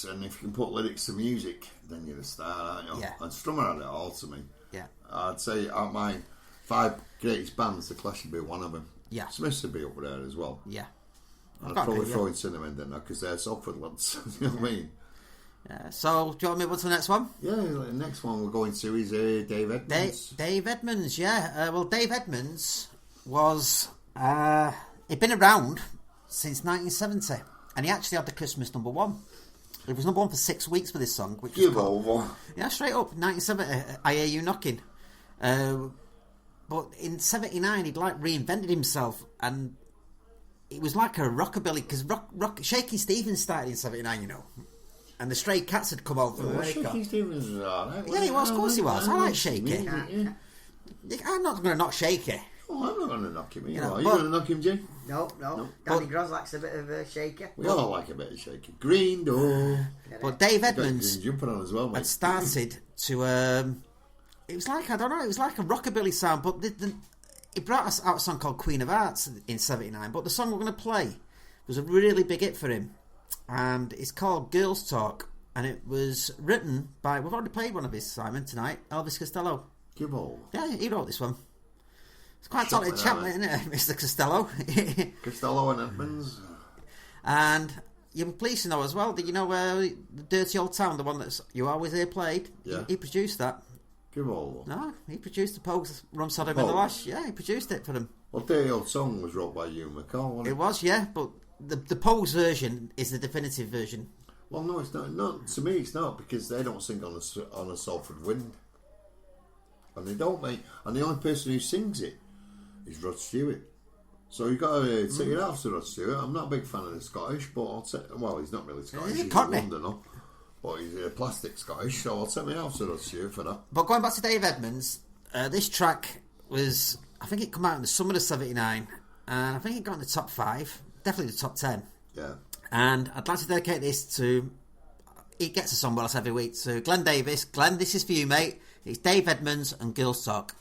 And if you can put lyrics to music, then you're a star, aren't you? Yeah. And Strummer had it all to me. Yeah. I'd say out my 5 greatest bands, The Clash would be one of them. Yeah. Smiths would be up there as well. Yeah. I'd probably throw in Cinnamon then, because they're Salford lads. You know what I mean? So, do you want me to move on to the next one? Yeah, the next one we're going to is Dave Edmunds. Dave Edmunds, yeah. Well, Dave Edmunds was... he'd been around since 1970, and he actually had the Christmas #1. It was #1 for 6 weeks for this song. Which Give over. Yeah, straight up. 1970, I Hear You Knocking. But in 79, he'd like reinvented himself, and it was like a rockabilly, because Shaky Stevens started in 79, you know. And the Stray Cats had come out from the Shaky Stevens was alright. Yeah, he was, of course he was. I like Shaky. Yeah. I'm not going to knock Shaky. Oh, I'm not going to knock him. Are you know, going to knock him, Jay? No. Danny Gross likes a bit of a shaker. We all like a bit of shaky. Green Door. But Dave Edmunds jumping on as well, mate. had started to... it was like, I don't know, it was like a rockabilly sound, but he brought us out a song called Queen of Hearts in 79, but the song we're going to play was a really big hit for him, and it's called Girls Talk, and it was written by... We've already played one of his, Simon, tonight, Elvis Costello. Give all. Yeah, he wrote this one. It's quite a talented chap, isn't it, Mr. Costello? Costello and Edmunds. And you'll be pleased to know as well that, you know, the Dirty Old Town, the one that you always hear played, yeah. he produced that. Give all. No, he produced the Pogues, Rum Soddom in the Lash. Yeah, he produced it for them. Well, Dirty Old Song was wrote by Hugh McCall, wasn't it? It was, yeah, but the Pogues version is the definitive version. Well, no, it's not. Not to me, it's not, because they don't sing on a Salford wind, and they don't, mate. And the only person who sings it is Rod Stewart. So you've got to take it out to Rod Stewart. I'm not a big fan of the Scottish, but I'll take... Well, he's not really Scottish, he's a Londoner, but he's a plastic Scottish, so I'll take me out to Rod Stewart for that. But going back to Dave Edmunds, this track was... I think it came out in the summer of 79, and I think it got in the top 5, definitely the top 10. Yeah. And I'd like to dedicate this to... He gets a song with us every week, to Glenn Davis. Glenn, this is for you, mate. It's Dave Edmunds and Girls Talk.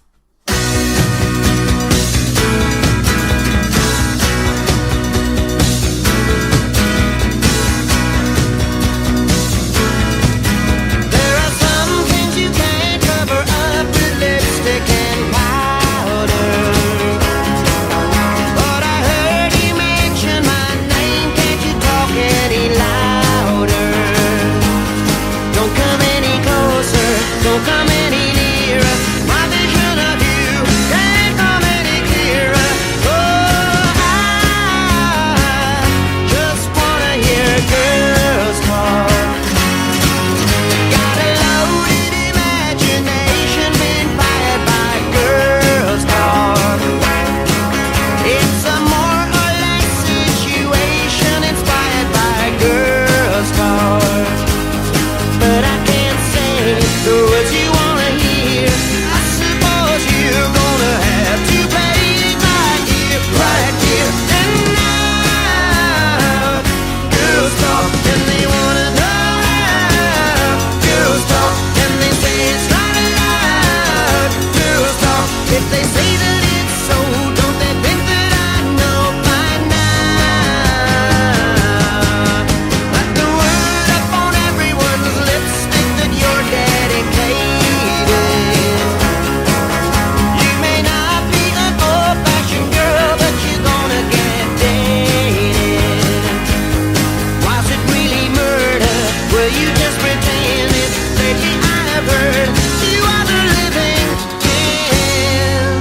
Come any nearer. My vision of you can't come any clearer. Oh, I just wanna hear girls talk. Got a loaded imagination, been fired by girls talk. It's a more or less situation inspired by girls talk. But I can't say the words you wanna hear. I suppose you're gonna have to play it right here and now. Girls talk and they wanna know how. Girls talk and they say it's not allowed. Girls talk if they say that it's so. Don't they think that I know by now? Like the word up on everyone's lips, think that you're dedicated. You may not be an old-fashioned girl, but you're gonna get dated. Was it really murder? Were you just pretending? Lately I have heard you are the living dead.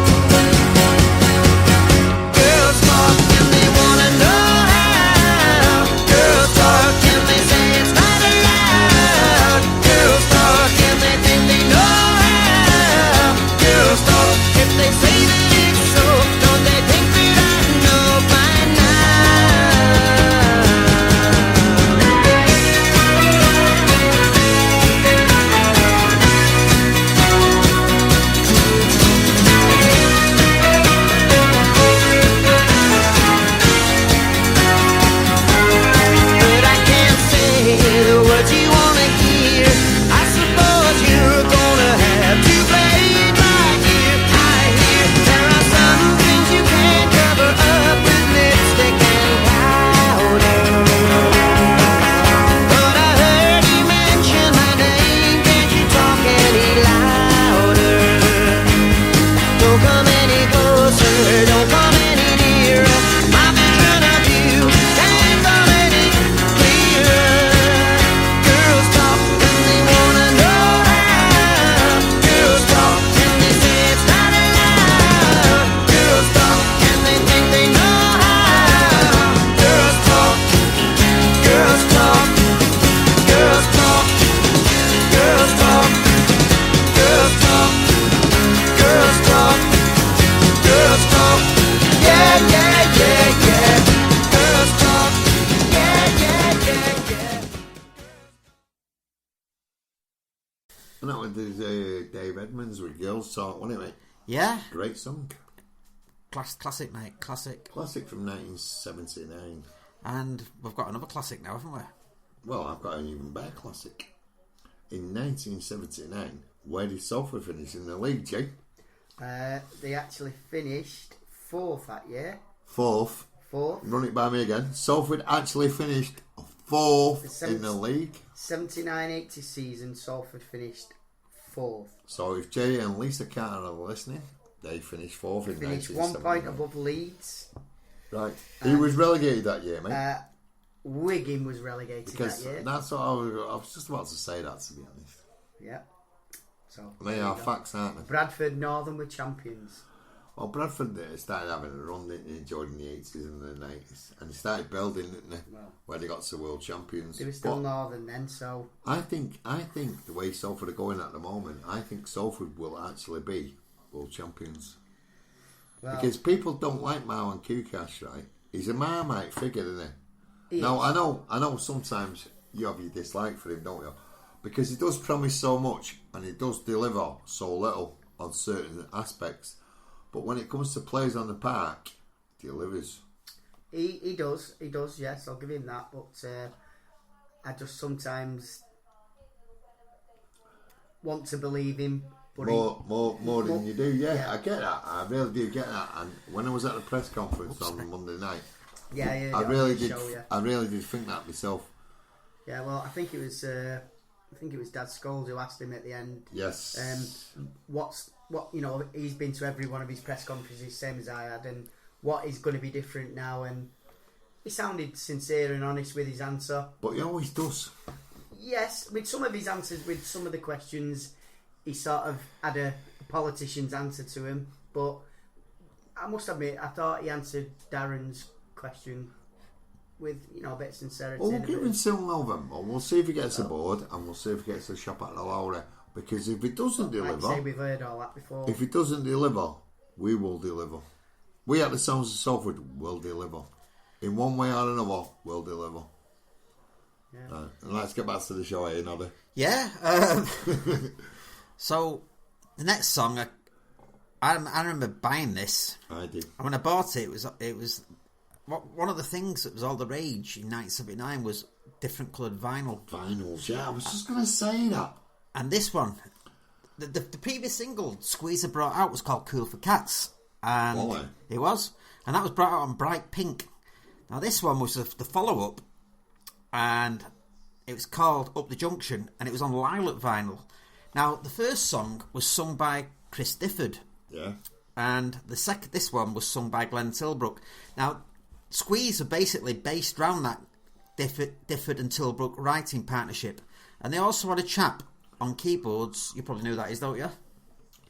Girls talk and they wanna know how. Girls talk and they say it's not allowed. Girls talk and they think they know how. Girls talk if they say that it's so. Don't they think that I know by now? And that was Dave Edmonds with Girls Talk, wasn't it, mate? Yeah. Great song. Classic, mate. Classic. Classic from 1979. And we've got another classic now, haven't we? Well, I've got an even better classic. In 1979, where did Salford finish in the league, Jay? They actually finished 4th that year. Fourth. Run it by me again. Salford actually finished 4th in the league. 79-80 season, Salford finished 4th. So if Jay and Lisa Carter are listening, they finished 4th in 1979. Finished 1 point above Leeds. Right. Who was relegated that year, mate? Wigan was relegated Because that year. that's what I was just about to say that, to be honest. Yeah. So They are facts, aren't they? Bradford Northern were champions. Well, Bradford started having a run, didn't they, during the 80s and the 90s. And they started building, didn't they? Well, where they got to world champions. they were still But Northern then, so... I think the way Salford are going at the moment, I think Salford will actually be world champions. Well, Because people don't like Marwan Kukash, right? He's a Marmite figure, isn't he? he Now, is. I know sometimes you have your dislike for him, don't you? Because he does promise so much and he does deliver so little on certain aspects. But when it comes to players on the park, he delivers. He does, yes, I'll give him that, but I just sometimes want to believe him. But More than you do, yeah, I get that. I really do get that. And when I was at the press conference on Monday night, I really did think that myself. Yeah, well, I think it was Dad Scholes who asked him at the end. Yes. What he's been to every one of his press conferences, same as I had, and what is going to be different now? And he sounded sincere and honest with his answer. But he always does. Yes, with some of his answers, with some of the questions, he sort of had a politician's answer to him. But I must admit, I thought he answered Darren's question with a bit of sincerity. Well, we'll give him till November. We'll see if he gets aboard, and we'll see if he gets a shop at the Lowry. Because if he doesn't deliver, Like I say, we've heard all that before. if he doesn't deliver, we will deliver. We at the Sounds of Salford will deliver. In one way or another, we'll deliver. Yeah. And let's get back to the show here, Noddy. Yeah. So, the next song, I remember buying this. I did. And when I bought it, it was one of the things that was all the rage in 1979 was different coloured vinyl. Vinyls, yeah. I was just going to say that. And this one, the previous single Squeezer brought out was called Cool for Cats. And it was. And that was brought out on Bright Pink. Now this one was the follow-up. And it was called Up the Junction. And it was on Lilac vinyl. Now the first song was sung by Chris Difford. Yeah. And this one was sung by Glenn Tilbrook. Now Squeeze are basically based around that Difford and Tilbrook writing partnership. And they also had a chap on keyboards. You probably know who that is, don't you?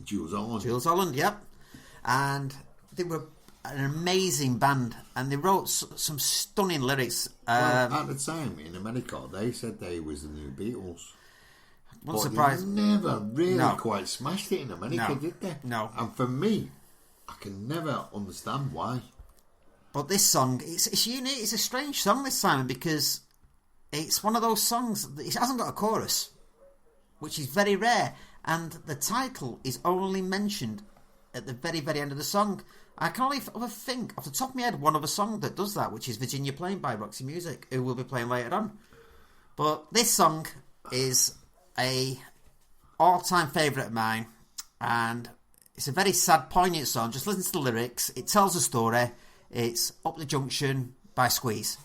Jules Holland. Jules Holland, yep. And they were an amazing band. And they wrote some stunning lyrics. Well, at the time, in America, they said they was the new Beatles. One surprise. They never really quite smashed it in America, did they? No. And for me, I can never understand why. But this song, it's unique. It's a strange song this time because it's one of those songs that it hasn't got a chorus, which is very rare. And the title is only mentioned at the very, very end of the song. I can only think, off the top of my head, one other song that does that, which is Virginia Plain by Roxy Music, who we'll be playing later on. But this song is a all-time favourite of mine, and it's a very sad, poignant song. Just listen to the lyrics. It tells a story. It's Up the Junction by Squeeze.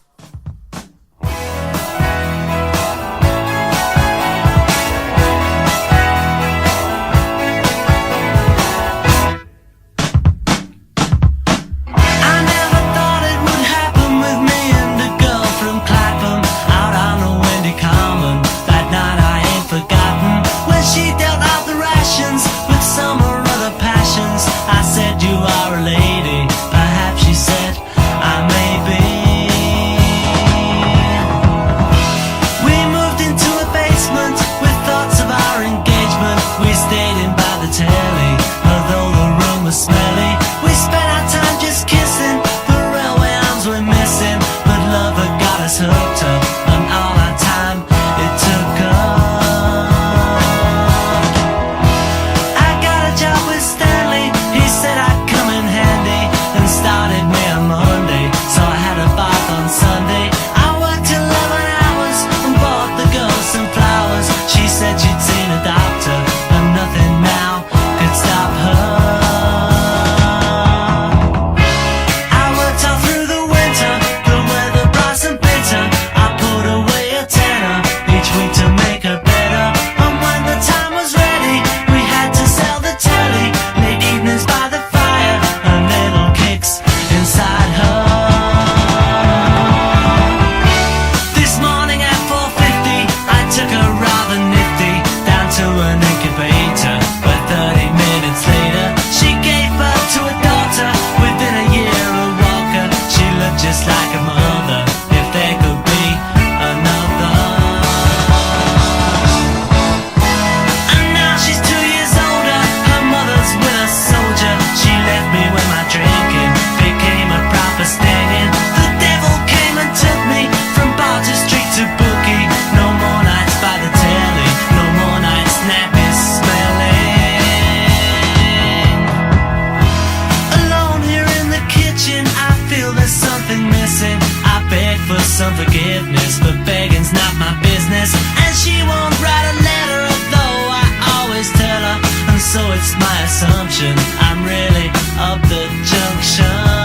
She dealt out the rations with some or other passions. I said, you are a lady. Perhaps she said, I may be. business, and she won't write a letter, although I always tell her. And so it's my assumption I'm really up the junction.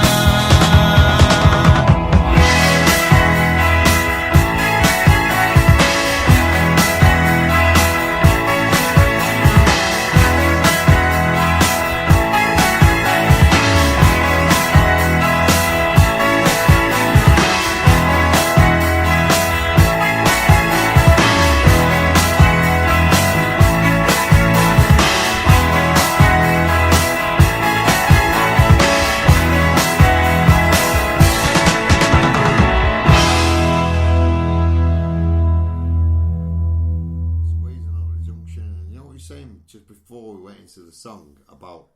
Saying just before we went into the song about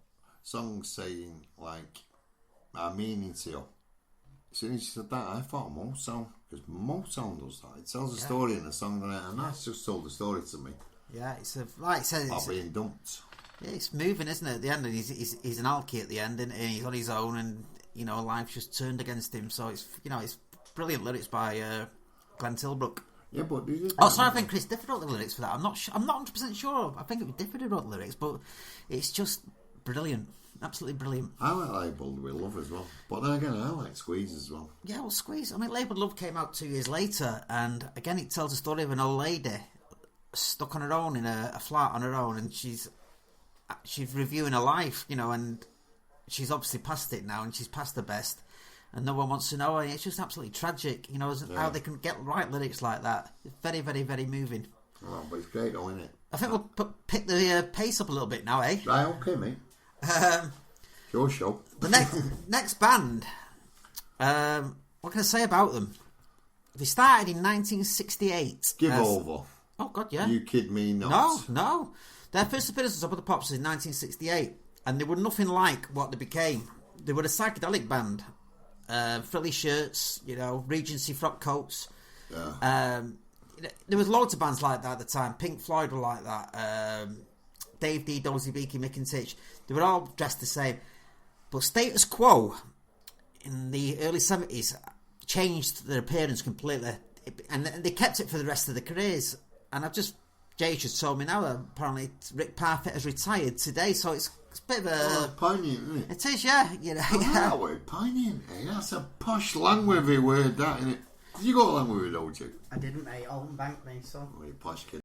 songs saying like our meaning to you. As soon as you said that, I thought Motown, because Motown does that. It tells a story in a song, and that's just told the story to me. Yeah, it's like I said, about being dumped. Yeah, it's moving, isn't it? At the end, and he's an alky at the end, and he's on his own, and life's just turned against him. So it's it's brilliant lyrics by Glenn Tilbrook. Yeah, but I think Chris Difford wrote the lyrics for that. I'm not 100% sure. I think it was Difford who wrote the lyrics, but it's just brilliant, absolutely brilliant. I like Labelled with Love as well, but then again, I like Squeeze as well. Yeah, well, Squeeze. I mean, Labelled Love came out 2 years later, and again, it tells a story of an old lady stuck on her own in a flat on her own, and she's reviewing her life, and she's obviously past it now, and she's past the best. And no one wants to know. And it's just absolutely tragic, how they can get right lyrics like that. It's very, very, very moving. Well, but it's great, though, isn't it? I think we'll pick the pace up a little bit now, eh? Right, okay, mate. Your show. The next band. What can I say about them? They started in 1968. Give over. Oh God, yeah. You kid me not. No. Their first appearance was Top of the Pops in 1968, and they were nothing like what they became. They were a psychedelic band. Frilly shirts, Regency frock coats. Yeah. There was loads of bands like that at the time. Pink Floyd were like that. Dave D, Dozy Beaky, Mick and Titch. They were all dressed the same. But Status Quo in the early 70s changed their appearance completely. And they kept it for the rest of their careers. And Jay just told me now that apparently Rick Parfitt has retired today, so it's a bit of a... poignant, isn't it? It is, yeah. That word, poignant, eh? That's a posh Langworthy word, that, isn't it? Did you go to Langworthy, don't you? I didn't, mate. Alton banked me, so... Oh, you posh kid.